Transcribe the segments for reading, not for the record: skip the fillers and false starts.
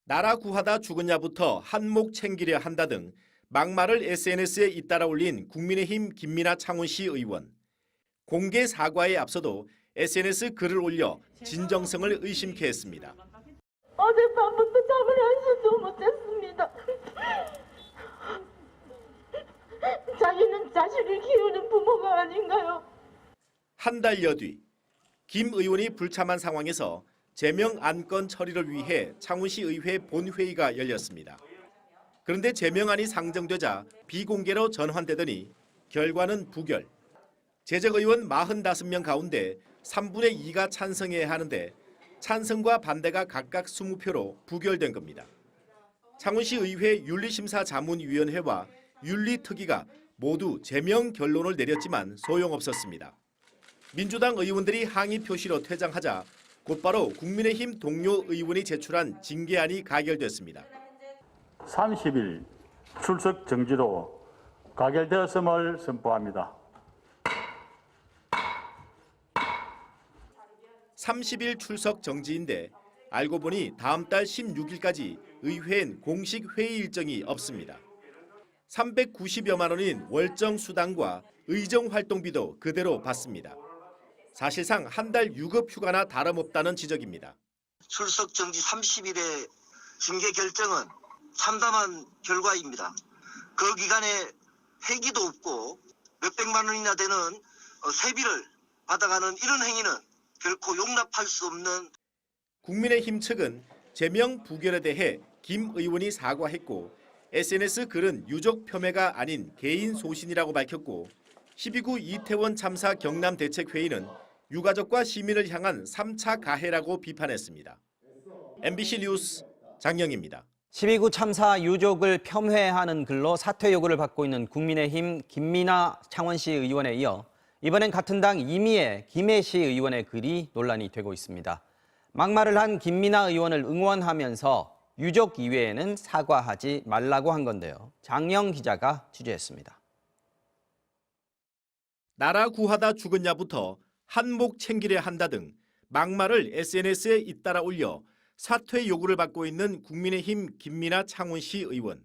나라 구하다 죽었냐부터 한몫 챙기려 한다 등 막말을 SNS에 잇따라 올린 국민의힘 김민아 창원시 의원. 공개 사과에 앞서도 SNS 글을 올려 진정성을 의심케 했습니다. 어젯밤부터 잠을 한숨도 못했습니다. 자기는 자식을 키우는 부모가 아닌가요? 한 달여 뒤 김 의원이 불참한 상황에서 제명 안건 처리를 위해 창원시 의회 본회의가 열렸습니다. 그런데 제명안이 상정되자 비공개로 전환되더니 결과는 부결. 재적 의원 45명 가운데 3분의 2가 찬성해야 하는데 찬성과 반대가 각각 20표로 부결된 겁니다. 창원시 의회 윤리심사자문위원회와 윤리특위가 모두 제명 결론을 내렸지만 소용없었습니다. 민주당 의원들이 항의 표시로 퇴장하자 곧바로 국민의힘 동료 의원이 제출한 징계안이 가결됐습니다. 30일 출석 정지로 가결되었음을 선포합니다. 30일 출석 정지인데 알고 보니 다음 달 16일까지 의회엔 공식 회의 일정이 없습니다. 390여만 원인 월정 수당과 의정 활동비도 그대로 받습니다. 사실상 한 달 유급 휴가나 다름없다는 지적입니다. 출석 정지 30일의 징계 결정은 참담한 결과입니다. 그 기간에 회기도 없고 몇백만 원이나 되는 세비를 받아가는 이런 행위는 결코 용납할 수 없는. 국민의힘 측은 제명 부결에 대해 김 의원이 사과했고 SNS 글은 유족 폄훼가 아닌 개인 소신이라고 밝혔고 12구 이태원 참사 경남대책회의는 유가족과 시민을 향한 3차 가해라고 비판했습니다. MBC 뉴스 장영입니다. 12구 참사 유족을 폄훼하는 글로 사퇴 요구를 받고 있는 국민의힘 김민아 창원시 의원에 이어 이번엔 같은 당 이미애 김해시 의원의 글이 논란이 되고 있습니다. 막말을 한 김민아 의원을 응원하면서 유족 이외에는 사과하지 말라고 한 건데요. 장영 기자가 취재했습니다. 나라 구하다 죽었냐부터 한몫 챙기려 한다 등 막말을 SNS에 잇따라 올려 사퇴 요구를 받고 있는 국민의힘 김민아 창원시 의원.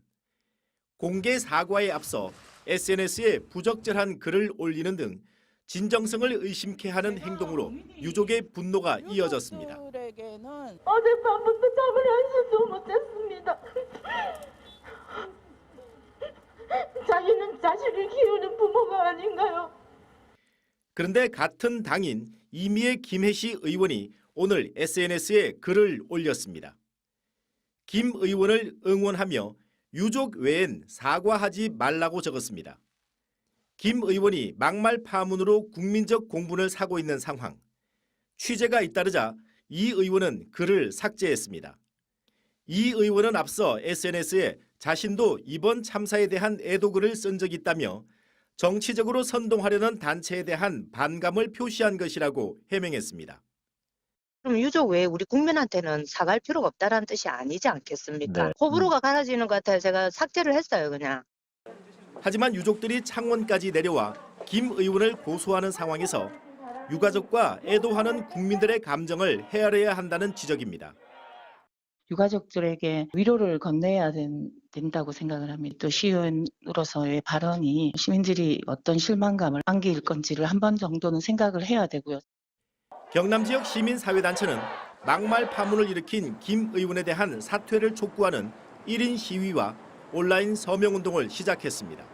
공개 사과에 앞서 SNS에 부적절한 글을 올리는 등 진정성을 의심케 하는 행동으로 유족의 분노가 이어졌습니다. 어젯밤부터 잠을 한숨도 못했습니다. 자기는 자식을 키우는 부모가 아닌가요? 그런데 같은 당인 이미애 김해시 의원이 오늘 SNS에 글을 올렸습니다. 김 의원을 응원하며 유족 외엔 사과하지 말라고 적었습니다. 김 의원이 막말 파문으로 국민적 공분을 사고 있는 상황. 취재가 잇따르자 이 의원은 글을 삭제했습니다. 이 의원은 앞서 SNS에 자신도 이번 참사에 대한 애도글을 쓴 적이 있다며 정치적으로 선동하려는 단체에 대한 반감을 표시한 것이라고 해명했습니다. 그럼 유족 외에 우리 국민한테는 사과할 필요가 없다는 뜻이 아니지 않겠습니까? 네. 호불호가 갈라지는 것 같아요. 제가 삭제를 했어요, 그냥. 하지만 유족들이 창원까지 내려와 김 의원을 고소하는 상황에서 유가족과 애도하는 국민들의 감정을 헤아려야 한다는 지적입니다. 유가족들에게 위로를 건네야 된다고 생각을 합니다. 또 시의원으로서의 발언이 시민들이 어떤 실망감을 안길 건지를 한 번 정도는 생각을 해야 되고요. 경남 지역 시민사회단체는 막말 파문을 일으킨 김 의원에 대한 사퇴를 촉구하는 1인 시위와 온라인 서명운동을 시작했습니다.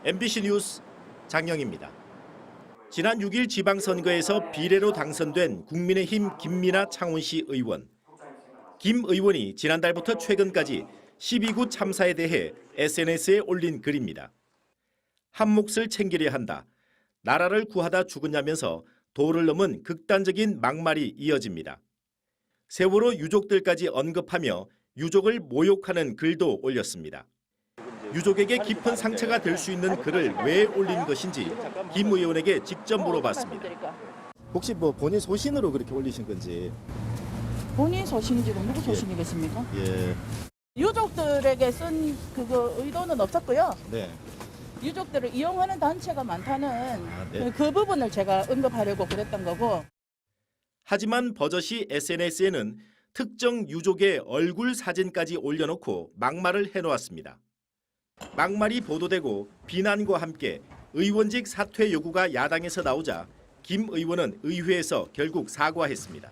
MBC 뉴스 장영입니다. 지난 6일 지방선거에서 비례로 당선된 국민의힘 김민아 창원시 의원. 김 의원이 지난달부터 최근까지 12구 참사에 대해 SNS에 올린 글입니다. 한 몫을 챙기려 한다. 나라를 구하다 죽었냐면서 도를 넘은 극단적인 막말이 이어집니다. 세월호 유족들까지 언급하며 유족을 모욕하는 글도 올렸습니다. 유족에게 깊은 상처가 될 수 있는 글을 왜 올린 것인지 김 의원에게 직접 물어봤습니다. 혹시 뭐 본인 소신으로 그렇게 올리신 건지? 본인 소신이지고 누구 소신이겠습니까? 예. 유족들에게 쓴 그거 의도는 없었고요. 네. 유족들을 이용하는 단체가 많다는 네. 그 부분을 제가 언급하려고 그랬던 거고. 하지만 버젓이 SNS에는 특정 유족의 얼굴 사진까지 올려놓고 막말을 해놓았습니다. 막말이 보도되고 비난과 함께 의원직 사퇴 요구가 야당에서 나오자 김 의원은 의회에서 결국 사과했습니다.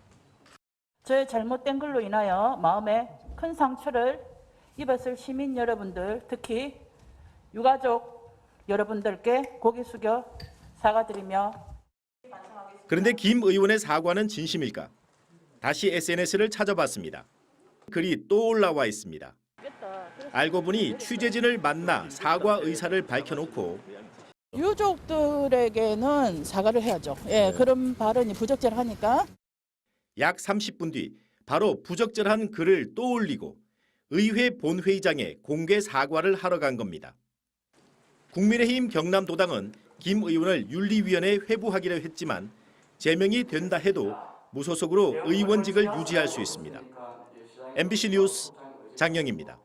저의 잘못된 글로 인하여 마음에 큰 상처를 입었을 시민 여러분들, 특히 유가족 여러분들께 고개 숙여 사과드리며. 그런데 김 의원의 사과는 진심일까? 다시 SNS를 찾아봤습니다. 글이 또 올라와 있습니다. 알고 보니 취재진을 만나 사과 의사를 밝혀놓고 유족들에게는 사과를 해야죠. 예, 그런 발언이 부적절하니까. 약 30분 뒤 바로 부적절한 글을 또 올리고 의회 본회의장에 공개 사과를 하러 간 겁니다. 국민의힘 경남도당은 김 의원을 윤리위원회에 회부하기로 했지만 제명이 된다 해도 무소속으로 의원직을 유지할 수 있습니다. MBC 뉴스 장영입니다.